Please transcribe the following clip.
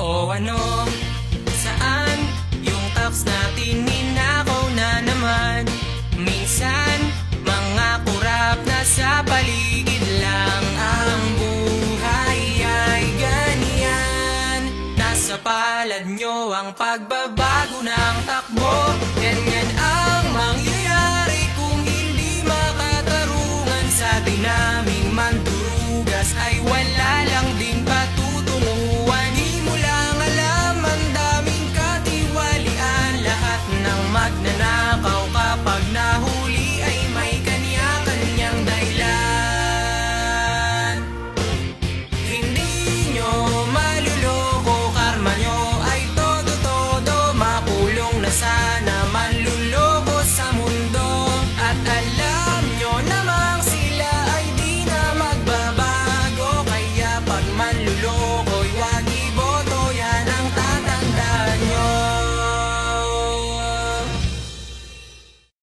O ano, saan yung tax natin ninakaw na naman? Minsan, mga kurap na sa paligid lang. Ang buhay ay ganyan. Nasa palad nyo ang pagbabago ng takbo.